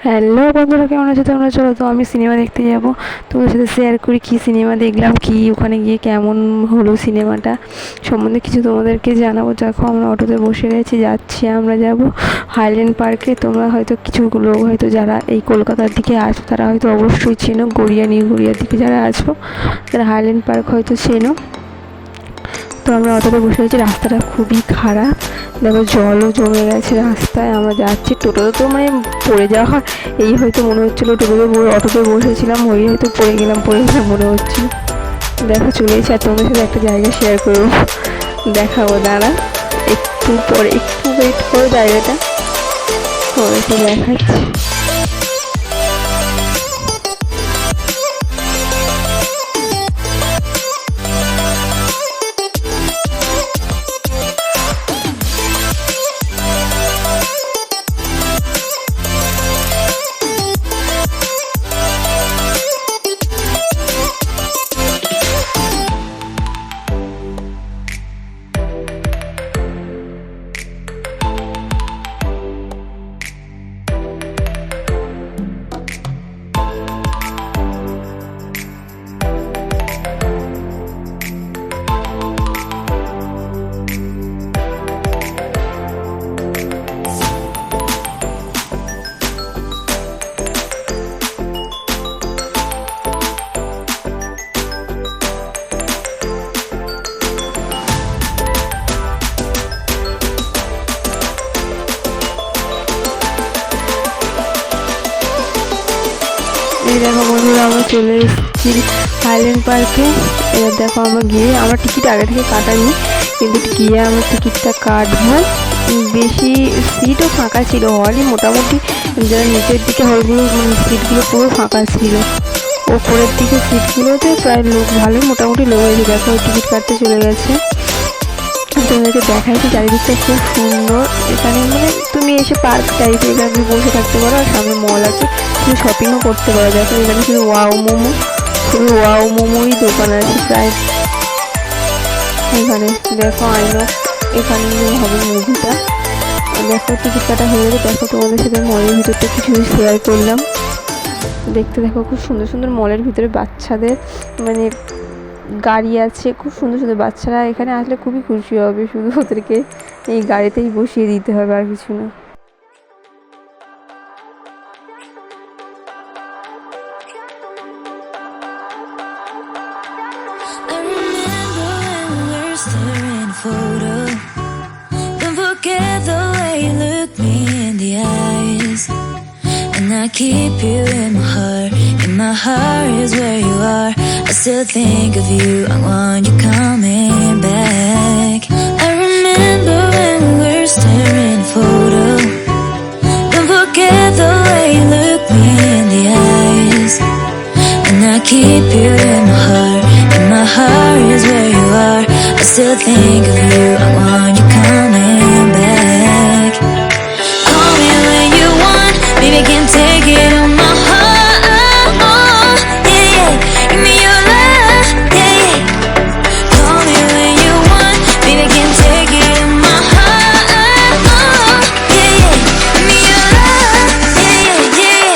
Hello বন্ধুরা, কেমন আছো তোমরা? চলো তো আমি সিনেমা দেখতে যাব, তোমাদের সাথে শেয়ার করি কী সিনেমা দেখলাম, কি ওখানে গিয়ে কেমন হলো সিনেমাটা সম্বন্ধে কিছু তোমাদেরকে জানাবো। দেখো আমরা অটোতে বসে গেছি, যাচ্ছি, আমরা যাব হাইল্যান্ড পার্কে। তোমরা হয়তো কিছু লোক হয়তো যারা এই কলকাতার দিকে আসো তারা হয়তো অবশ্যই চেনো, গড়িয়া নিউ গড়িয়ার দিকে যারা আসো তারা হাইল্যান্ড পার্ক হয়তো চেনো। তো আমরা অটোতে বসে আছি, রাস্তাটা খুবই খারাপ, দেখো জলও জমে গেছে রাস্তায়। আমরা যাচ্ছি, টোটোতে তো মানে পড়ে যাওয়া এই হয়তো মনে হচ্ছিলো, অটোতে বসেছিলাম ওই হয়তো পড়ে গেলাম মনে হচ্ছিল। দেখো চলে এসে আর তোমাদের সাথে একটা জায়গা শেয়ার করবো, দেখাবো, দাঁড়া একটু পরে, একটু ওয়েট করো, জায়গাটা তোমাদেরকে দেখাচ্ছি। এই দেখো বন্ধুরা, আমরা চলে এসেছি হাইল্যান্ড পার্কে। এবার দেখো আমরা গিয়ে, আমার টিকিট আগে থেকে কাটানি, কিন্তু গিয়ে আমরা টিকিটটা কাটবো। বেশি সিটও ফাঁকা ছিল, হলই মোটামুটি যারা নিচের দিকে হলগুলো সিটগুলো পুরো ফাঁকা ছিল, ওপরের দিকে সিটগুলোতে প্রায় লোক ভালোই মোটামুটি লোক হয়েছে। দেখো টিকিট কাটতে চলে গেছে। তোমাদেরকে দেখাইছি, চারিদিকটা খুব সুন্দর। এখানে মানে তুমি এসে পার্ক টাইপের এখানে বসে থাকতে পারো, আর সামনে মল আছে, তুমি শপিংও করতে পারো। দেখো এখানে শুধু শুধু ওয়াও মোমোই দোকান আছে প্রায়। এখানে দেখো আইনক্স, এখানে হবে মুভিটা। দেখো টিকিট কাটা হয়ে গেছে। দেখো তোমাদের সাথে মলের ভিতরটা কিছু শেয়ার করলাম, দেখতে দেখো খুব সুন্দর সুন্দর মলের ভিতরে বাচ্চাদের মানে গাড়ি আছে, খুব সুন্দর সুন্দর। বাচ্চারা এখানে আসলে খুবই খুশি হবে, শুধু ওদেরকে এই গাড়িতেই বসিয়ে দিতে হবে, আর কিছু না। I keep you in my heart, and my heart is where you are. I still think of you, I want you coming back. I remember when we were staring at a photo. Don't forget the way you look me in the eyes. And I keep you in my heart, and my heart is where you are. I still think of you, I want you coming back. Call me when you want, baby, I can't take it on my heart. Yeah, yeah, give me your love. Yeah, yeah. Call me when you want, baby, I can't take it on my heart. Yeah, yeah, give me your love. Yeah, yeah, yeah.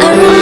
I